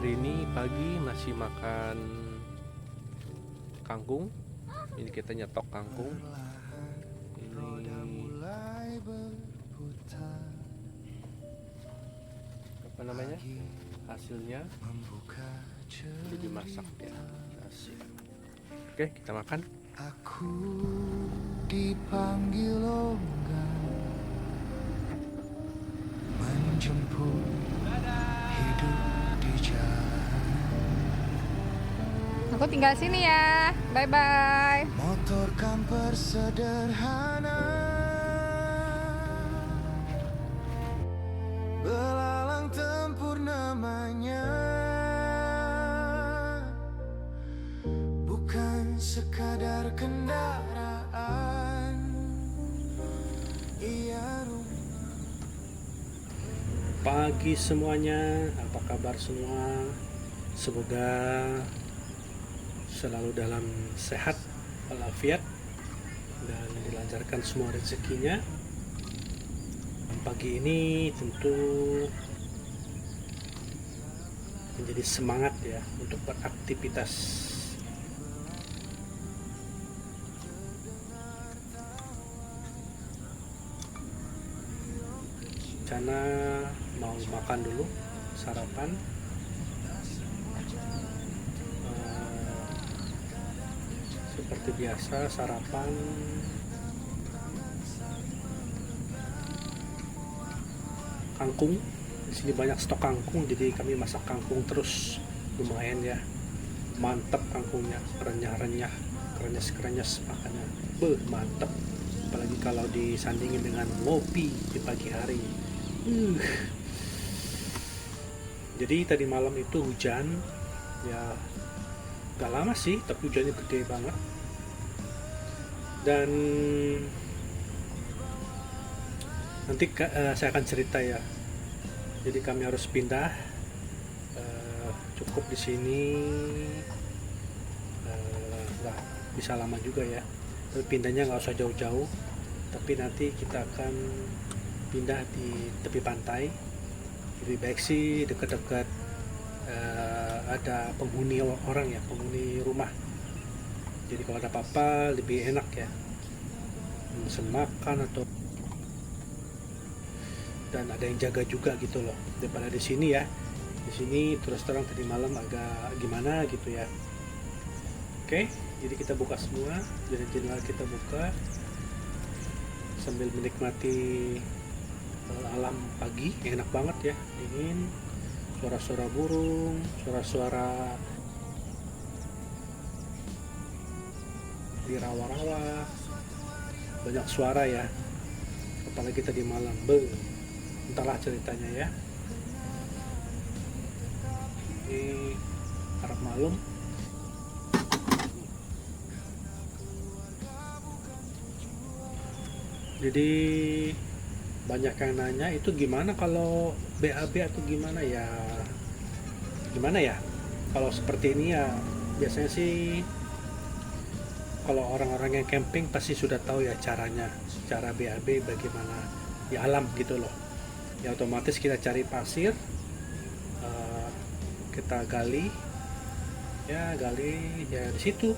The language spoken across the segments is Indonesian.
Hari ini pagi masih makan kangkung. Ini kita nyetok kangkung. Ini apa namanya? Hasilnya jadi masak ya. Asik. Oke, kita makan. Aku dipanggil longgar menjemput hidup di jalan. Aku tinggal sini ya. Bye bye. Motor kamper sederhana belalang tempur namanya, bukan sekadar kendaraan. Ia Pagi semuanya, apa kabar semua? Semoga selalu dalam sehat walafiat dan dilancarkan semua rezekinya. Pagi ini tentu menjadi semangat ya untuk beraktivitas. Rencana mau makan dulu, sarapan. Seperti biasa sarapan kangkung. Di sini banyak stok kangkung, jadi kami masak kangkung terus. Lumayan ya, mantap kangkungnya, renyah-renyah, krenyes-krenyes makannya. Mantap. Apalagi kalau disandingin dengan ngopi di pagi hari. Jadi tadi malam itu hujan, ya gak lama sih, tapi hujannya gede banget. Dan nanti saya akan cerita ya. Jadi kami harus pindah, cukup di sini, nggak bisa lama juga ya. Tapi pindahnya nggak usah jauh-jauh, tapi nanti kita akan pindah di tepi pantai. Lebih baik sih dekat-dekat ada penghuni orang ya, penghuni rumah. Jadi kalau ada apa-apa lebih enak ya, mesen makan atau dan ada yang jaga juga gitu loh, daripada di sini ya. Di sini terus terang tadi malam agak gimana gitu ya. Oke, jadi kita buka semua, jendela kita buka sambil menikmati alam pagi, enak banget ya, dingin, suara-suara burung, suara-suara di rawa-rawa, banyak suara ya, apalagi tadi malam. Entahlah ceritanya ya. Ini harap malum. Jadi banyak yang nanya itu gimana kalau BAB atau gimana ya. Gimana ya? Kalau seperti ini ya biasanya sih kalau orang-orang yang camping pasti sudah tahu ya caranya, cara BAB bagaimana di alam gitu loh. Ya otomatis kita cari pasir, kita gali ya di situ.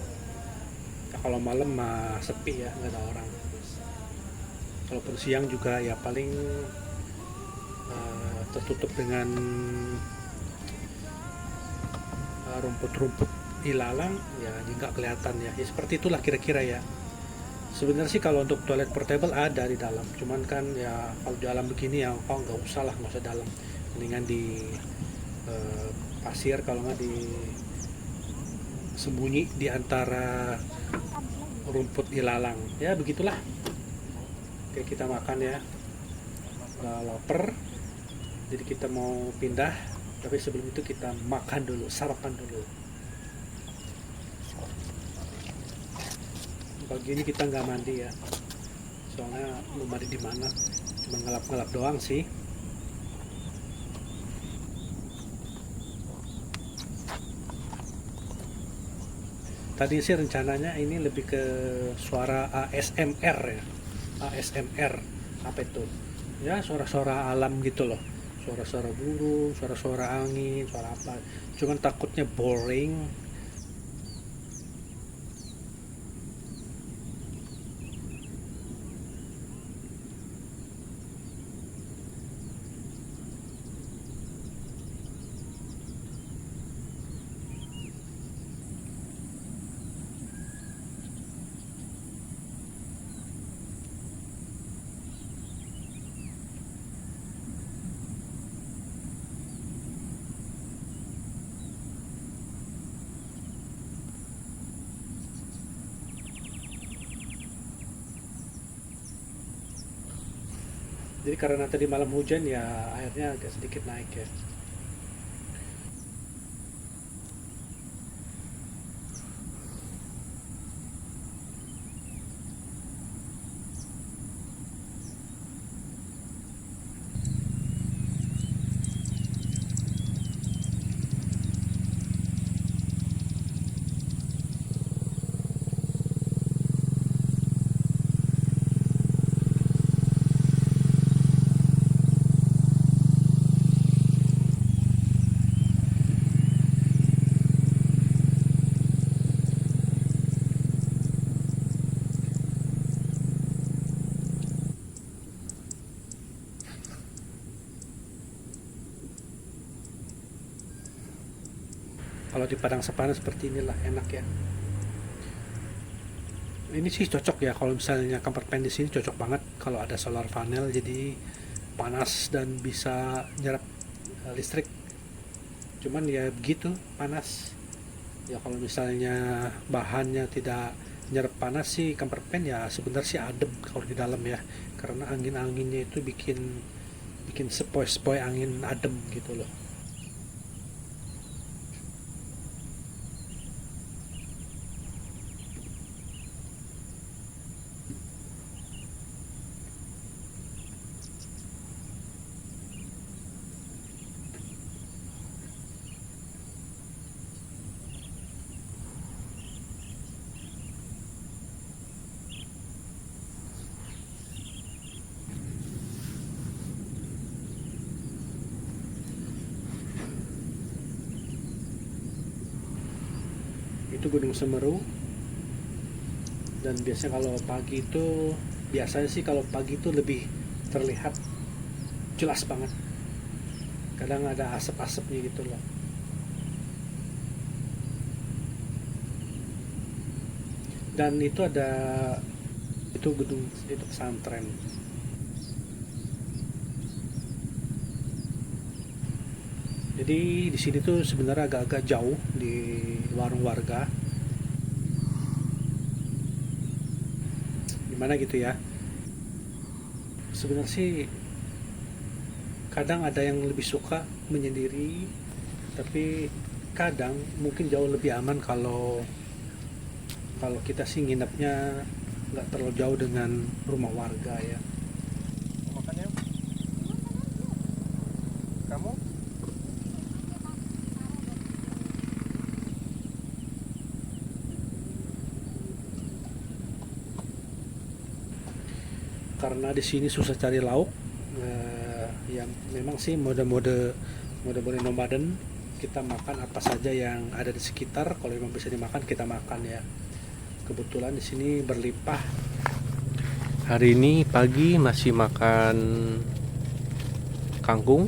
Nah, kalau malam mah sepi ya, nggak ada orang. Kalaupun siang juga ya paling tertutup dengan rumput-rumput ilalang ya, nggak kelihatan ya. Ya seperti itulah kira-kira ya. Sebenarnya sih kalau untuk toilet portable ada di dalam, cuman kan ya kalau di alam begini ya nggak usah lah, nggak usah dalam, mendingan di pasir, kalau nggak di sembunyi di antara rumput ilalang ya, begitulah. Oke, kita makan ya, lapar, jadi kita mau pindah, tapi sebelum itu kita makan dulu, sarapan dulu. Pagi ini kita nggak mandi ya, soalnya mau mandi di mana, cuma ngelap-ngelap doang sih. Tadi sih rencananya ini lebih ke suara ASMR ya, ASMR apa itu ya, suara-suara alam gitu loh, suara-suara burung, suara-suara angin, suara apa. Cuman takutnya boring. Jadi karena tadi malam hujan ya airnya agak sedikit naik ya. Kalau di padang savana seperti inilah enak ya. Ini sih cocok ya kalau misalnya kamper pen di sini cocok banget kalau ada solar panel, jadi panas dan bisa nyerap listrik. Cuman ya begitu panas. Ya kalau misalnya bahannya tidak nyerap panas sih kamper pen ya sebenarnya sih adem kalau di dalam ya. Karena angin-anginnya itu bikin sepoi-sepoi angin adem gitu loh. Itu Gunung Semeru. Dan biasanya kalau pagi itu, biasanya sih kalau pagi itu lebih terlihat jelas banget. Kadang ada asap-asapnya gitu loh. Dan itu ada, itu gedung, itu pesantren. Jadi di sini tuh sebenarnya agak-agak jauh di warung warga. Gimana gitu ya. Sebenarnya sih kadang ada yang lebih suka menyendiri, tapi kadang mungkin jauh lebih aman kalau kita sih nginepnya nggak terlalu jauh dengan rumah warga ya. Makan ya? Kamu? Karena di sini susah cari lauk, yang memang sih mode-mode nomaden, kita makan apa saja yang ada di sekitar. Kalau memang bisa dimakan kita makan ya. Kebetulan di sini berlimpah. Hari ini pagi masih makan kangkung.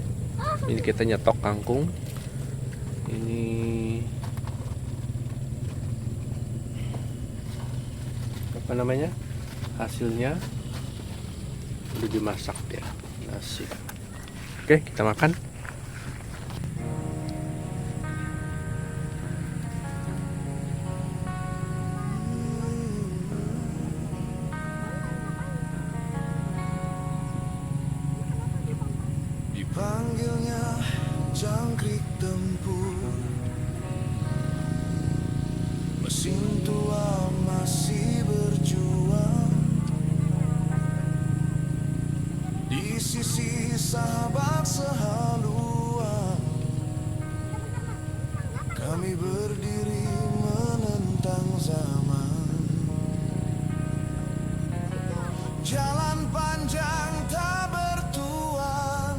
Ini kita nyetok kangkung. Ini apa namanya? Hasilnya udah dimasak ya, nasi. Oke, kita makan. Dipanggilnya jangkrik tempur, mesin tua masih berjuang. Di sisi sahabat sehaluan, kami berdiri menentang zaman. Jalan panjang tak bertuan,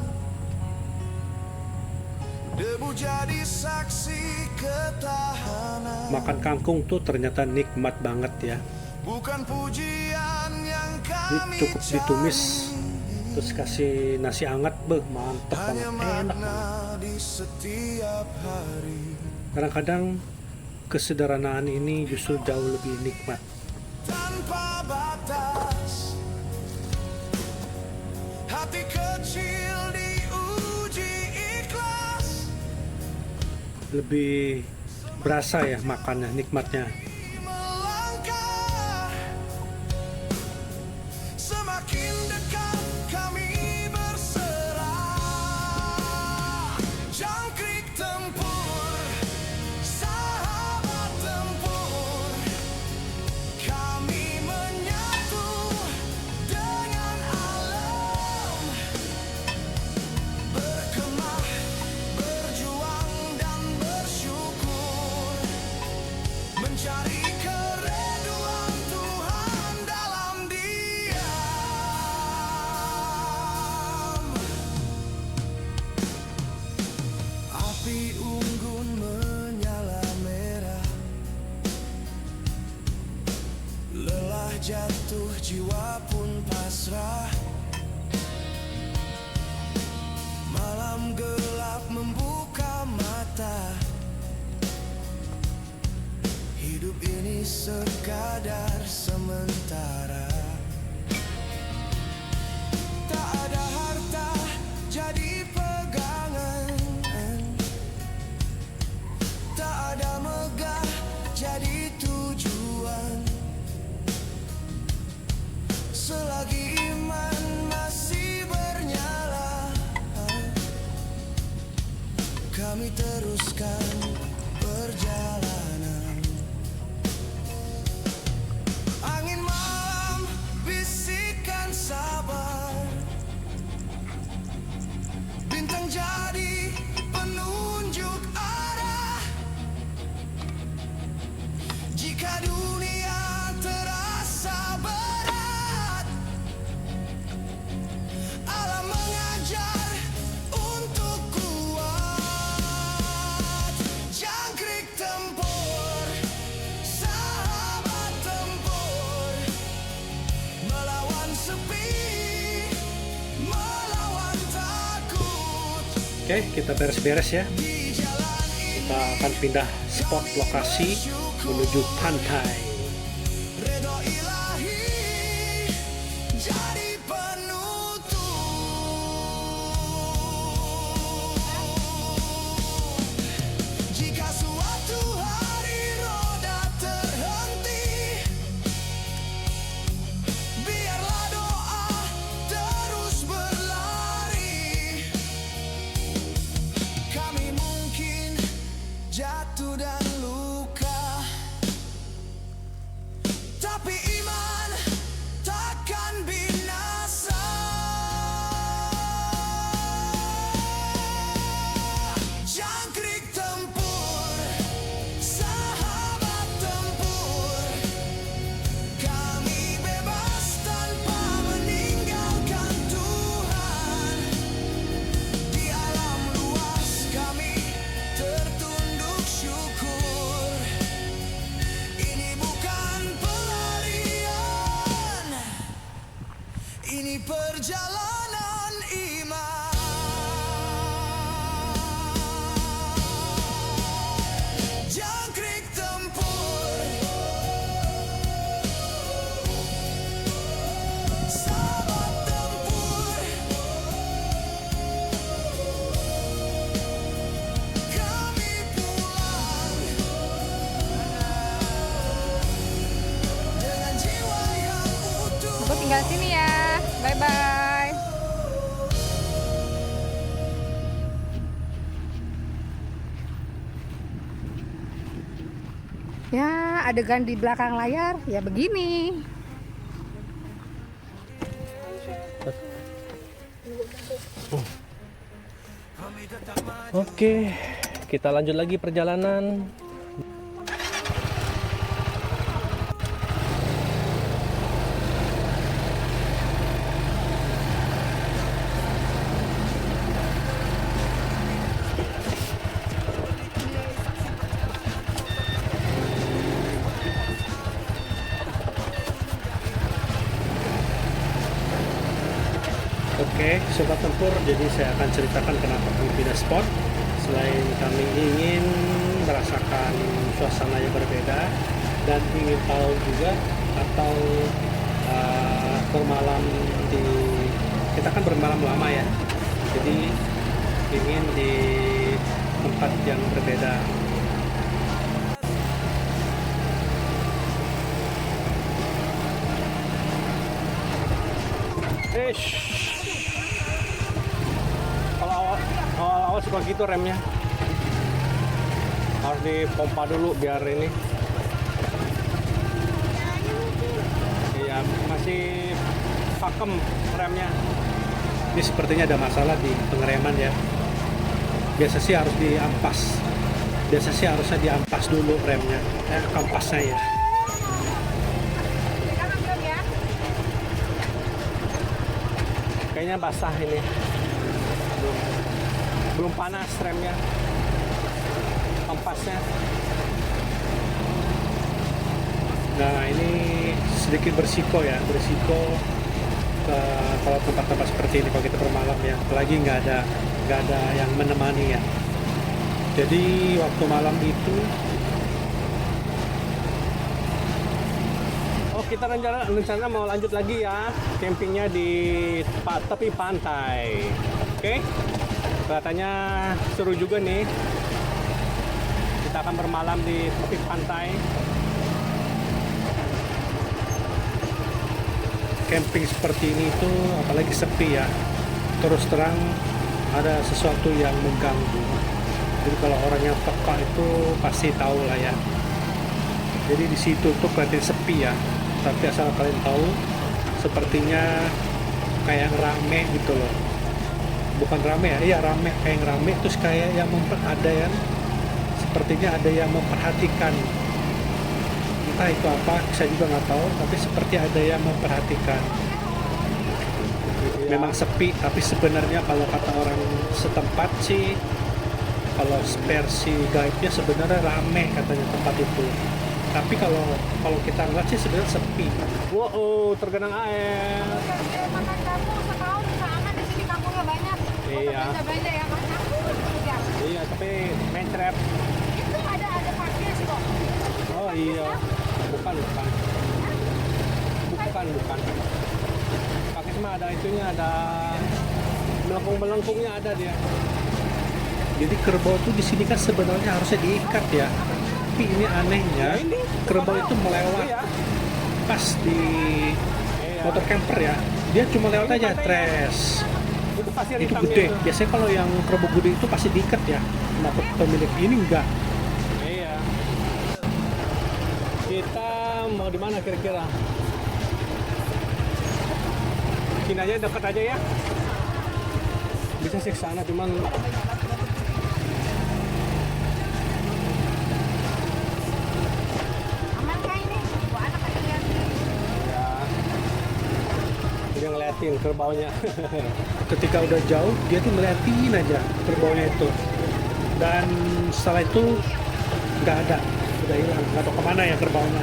jadi saksi ketahanan. Makan kangkung tuh ternyata nikmat banget ya. Bukan pujian yang Ini kami cukup ditumis, terus kasih nasi hangat, mantep hanya banget, enak makna banget. di setiap hari. Kadang-kadang kesederhanaan ini justru jauh lebih nikmat. Tanpa batas, hati kecil diuji ikhlas. Lebih berasa ya makannya, nikmatnya. Melangkah semakin dekat kami berserah. Jangkrik tempur, sahabat tempur, kami menyatu dengan alam. Berkemah, berjuang dan bersyukur, mencari kereduan Tuhan dalam diam. Api unggun menyala merah, lelah jatuh jiwa pun pasrah. Malam gelap membuka mata, hidup ini sekadar sementara. Tak ada harta jadi pegangan, tak ada megah jadi tujuan. Selagi iman masih bernyala, kami teruskan perjalanan. Angin malam bisikan sabar, bintang jadi penunjuk arah. Jika dunia terasa berat, alam mengajar untuk kuat. Jangkrik tempur, sahabat tempur, melawan sepi, melawan takut. Oke, kita beres-beres ya. Di jalan ini Kita akan pindah spot lokasi menuju pantai. redha ilahi jadi penutup. Jika suatu hari roda terhenti, biarlah doa terus berlari. Kami mungkin jatuh dan luka, tapi iman takkan binasa. Jangkrik tempur, sahabat tempur, kami bebas tanpa meninggalkan Tuhan. Di alam luas kami tertunduk syukur. Ini bukan pelarian, ini perjalanan iman. Jangkrik tempur, sahabat tempur, kami pulang dengan jiwa yang utuh. Aku tinggal sini ya. Bye bye. Ya, adegan di belakang layar ya begini. Oke, kita lanjut lagi perjalanan. Oke, sobat tempur, jadi saya akan ceritakan kenapa kami pindah spot. Selain kami ingin merasakan suasana yang berbeda dan ingin tahu juga atau bermalam di, kita kan bermalam lama ya, jadi ingin di tempat yang berbeda. Kalau awal suka gitu remnya, harus dipompa dulu biar ini. Iya, masih pakem remnya. Ini sepertinya ada masalah di pengereman ya. Biasa sih harus diampas. Biasa sih harusnya diampas dulu remnya, kampasnya ya. Kayaknya basah ini. Belum panas remnya. Kampasnya. Nah, ini sedikit berisiko ya, kalau tempat-tempat seperti ini kalau kita bermalam ya, apalagi nggak ada yang menemani ya. Jadi waktu malam itu, kita rencana mau lanjut lagi ya, campingnya di tepi pantai. Oke, kelihatannya seru juga nih. Kita akan bermalam di tepi pantai. Camping seperti ini tuh apalagi sepi ya, terus terang ada sesuatu yang mengganggu. Jadi kalau orang yang peka itu pasti tahu lah ya. Jadi di situ tuh kelihatan sepi ya, tapi asal kalian tahu sepertinya kayak rame gitu loh. Bukan rame ya, iya rame, kayak rame, terus kayak yang sepertinya ada yang memperhatikan. Entah itu apa, saya juga nggak tahu, tapi seperti ada yang memperhatikan. Memang sepi, tapi sebenarnya kalau kata orang setempat sih, kalau versi guide-nya sebenarnya rame katanya tempat itu. Tapi kalau kita ngeliat sih sebenarnya sepi. Wow, tergenang air. Makan kamu setahun bisa aman di sini, kampungnya banyak. Iya. Belanja ya, Mas. Iya, tapi main trap. Itu ada parkir sih kok. Oh iya. Bukan. Pakai cuma ada itunya, ada melengkung-melengkungnya ada dia. Jadi kerbau tuh di sini kan sebenarnya harusnya diikat ya. Tapi ini anehnya, kerbau itu melewat pas di motor camper ya. Dia cuma lewat aja, tres. Itu gede. Biasanya kalau yang kerbau gede itu pasti diikat ya. Nah, pemilik ini enggak. Iya. Kita mau di mana kira-kira? Sini aja, dekat aja ya. Bisa sih ke sana, cuman Aman kah ini? Gua anak aja lihat. dia ngeliatin kerbaunya. Ketika udah jauh dia tuh ngeliatin aja kerbaunya itu, dan setelah itu nggak ada, udah hilang, nggak tahu kemana ya kerbaunya.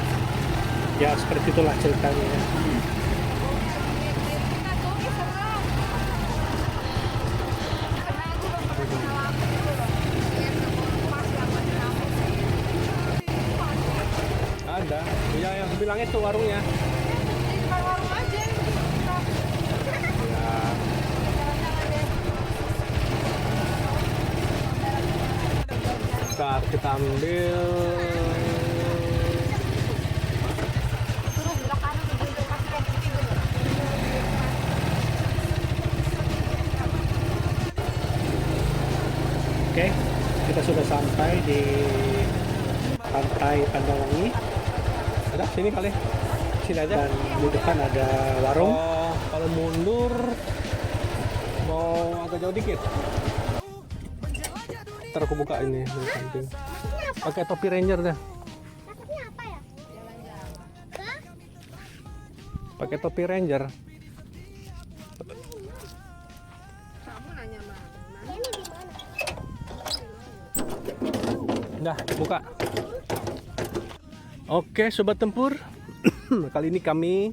Ya seperti itulah ceritanya ya. Ada, ya yang aku bilang itu warungnya. Warung aja. Ya. Bentar, kita ambil. Turun belok kanan ke kasih kayak gitu. Oke, kita sudah sampai di pantai Pandanwangi. Ada sini kali, sini aja. Dan di depan ada warung. Oh, kalau mundur mau agak jauh dikit. Ntar aku buka ini di samping. Pakai topi ranger dah. Takutnya apa ya? Pakai topi ranger. Kamu nanya mah. Dah, buka. Oke, sobat tempur. Kali ini kami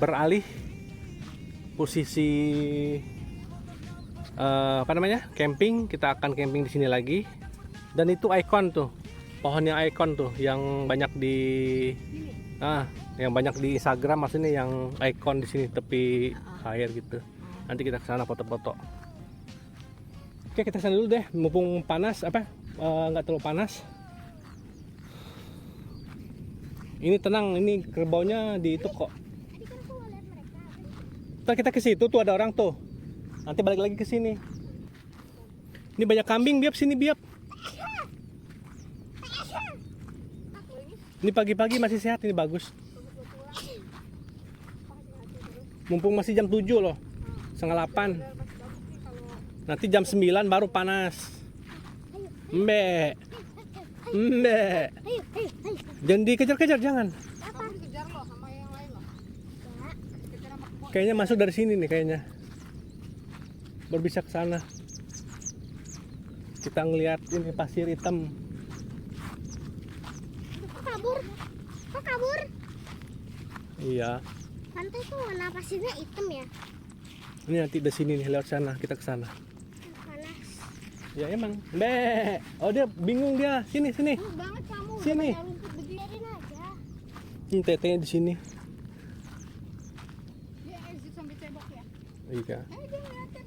beralih posisi apa namanya, camping. Kita akan camping di sini lagi. Dan itu ikon tuh, pohon yang ikon tuh, yang banyak di yang banyak di Instagram, maksudnya yang ikon di sini tepi air gitu. Nanti kita kesana foto-foto. Oke, kita kesana dulu deh, mumpung panas nggak terlalu panas. Ini tenang, ini kerbaunya di itu kok. Ntar kita ke situ tuh ada orang tuh. Nanti balik lagi ke sini. Ini banyak kambing, Biap, sini Biap. Ini pagi-pagi masih sehat, ini bagus. Mumpung masih jam 7 loh. Setengah 8. Nanti jam 9 baru panas. Mbe. Jangan dikejar-kejar, jangan. Kayaknya masuk dari sini nih kayaknya. Baru bisa ke sana. Kita ngeliat ini pasir hitam. Kok kabur? Iya. Pantai tuh warna pasirnya hitam ya? Ini nanti dari sini nih, lewat sana, kita ke sana. Panas. Ya emang. Mbe. Oh, dia bingung dia. Sini. Banget kamu. Sini. Biarin aja. Ini tetenya di sini. Dia exit sampai cebok ya. Iya. Dia ngeliatin.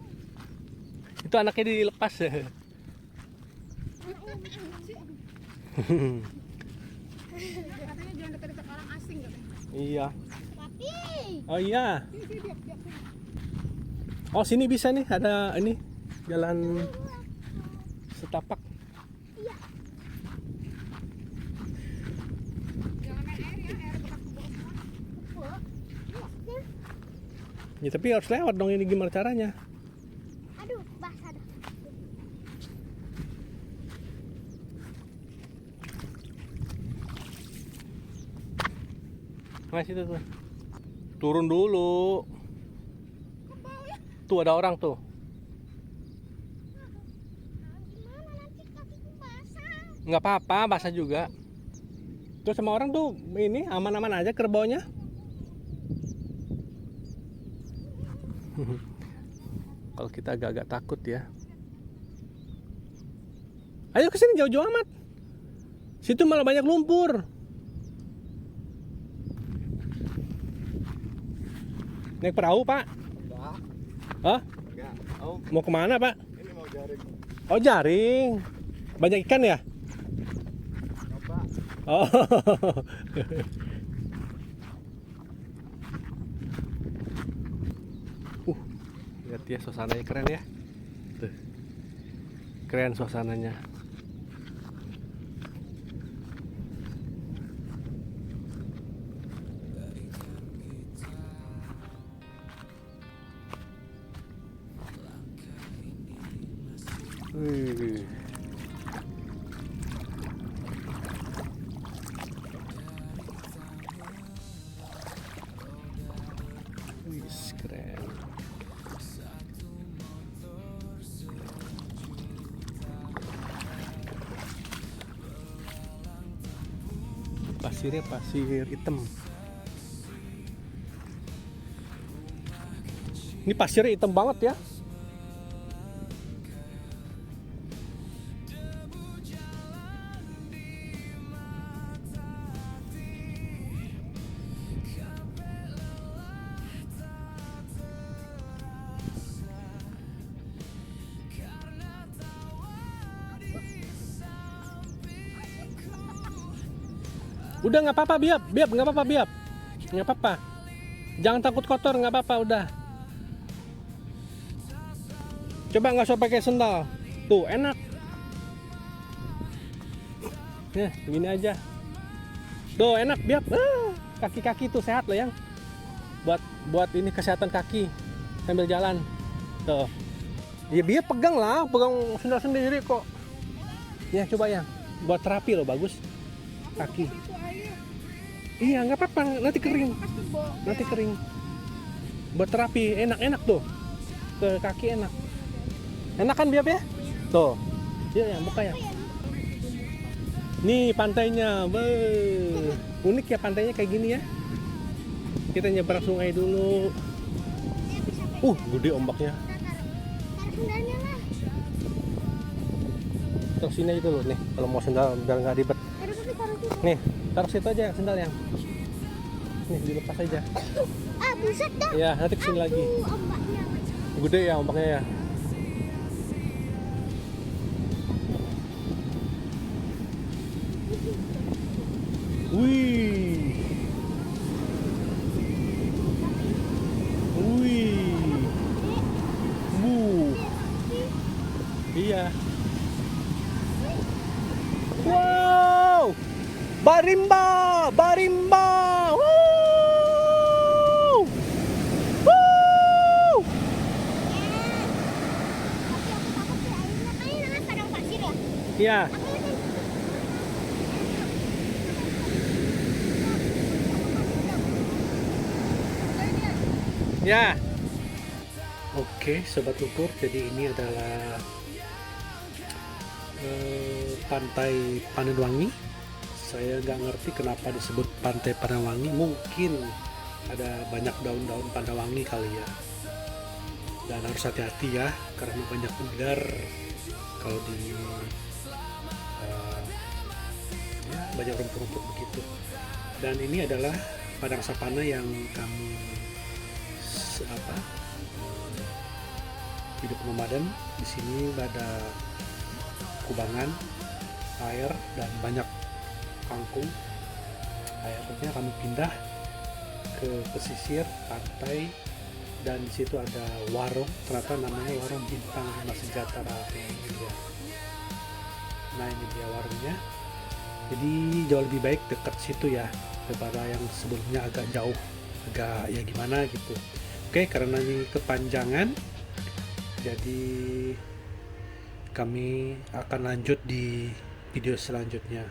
Itu anaknya dilepas ya. Katanya jangan dekat-dekat orang asing katanya. Iya. Tapi Oh iya. Sini dia. Oh, sini bisa nih, ada ini jalan setapak. Jangan main air ya, air bekas-bekas semua. Ya tapi harus lewat dong, ini gimana caranya? aduh basah dah. Nah situ tuh. Turun dulu. Tuh ada orang tuh. Gimana nanti kakiku basah? Nggak apa-apa, basah juga. Terus sama orang tuh ini aman-aman aja kerbaunya. Kalau kita agak-agak takut ya. Ayo ke sini jauh-jauh amat. Situ malah banyak lumpur. Naik perahu, Pak? Enggak. Hah? Enggak. Oh, Mau kemana, Pak? ini mau jaring. Oh, jaring. Banyak ikan ya? Coba. Oh. Lihat ya, suasananya keren ya. Tuh. Keren suasananya. Wih. Wih, keren. Pasirnya pasir hitam. Ini pasirnya hitam banget ya. Udah nggak apa-apa Biap, nggak apa-apa Biap, nggak apa-apa. Jangan takut kotor, nggak apa-apa udah. Coba nggak usah pakai sendal, tuh enak. Nah, begini aja. Tuh enak Biap, kaki-kaki tuh sehat loh yang. Buat ini kesehatan kaki sambil jalan. Tuh. Ya Biap pegang lah, pegang sendal sendiri kok. Ya coba ya, buat terapi loh bagus kaki. Iya nggak apa-apa, nanti kering. Nanti kering. Buat terapi enak-enak tuh. Ke kaki enak. Enak kan Biap ya? Tuh. Iya yang buka ya. Nih pantainya, unik ya pantainya kayak gini ya. Kita nyebrang sungai dulu. Gede ombaknya. Taruh sendalnya lah. Taruh sini aja dulu nih. Kalau mau sendal biar nggak ribet. Taruh tapi taruh situ. Nih, taruh situ aja sendal yang. Nih, dilepas aja. Ah, buset dah. Ya, nanti kesini lagi. Ombaknya. Gede ya ombaknya ya. Wih. Wih. Bu. Iya. Wow. Barimba, barimba. Woo. Woo. Tapi aku takut sih airnya. Kan ini namanya padang pasir ya. Iya. Ya. Oke, sobat ukur. Jadi ini adalah pantai Panenwangi. Saya nggak ngerti kenapa disebut pantai Panenwangi. Mungkin ada banyak daun-daun Panenwangi kali ya. Dan harus hati-hati ya, karena banyak ular kalau di ya, banyak rumput-rumput begitu. Dan ini adalah padang savana yang kami hidup nomaden. Di sini ada kubangan air dan banyak kangkung. Akhirnya kami pindah ke pesisir pantai dan di situ ada warung, ternyata namanya warung Bintang 5 Sejahtera. Nah, ini dia warungnya. Jadi jauh lebih baik dekat situ ya daripada yang sebelumnya agak jauh, agak ya gimana gitu. Oke, karena ini kepanjangan, jadi kami akan lanjut di video selanjutnya.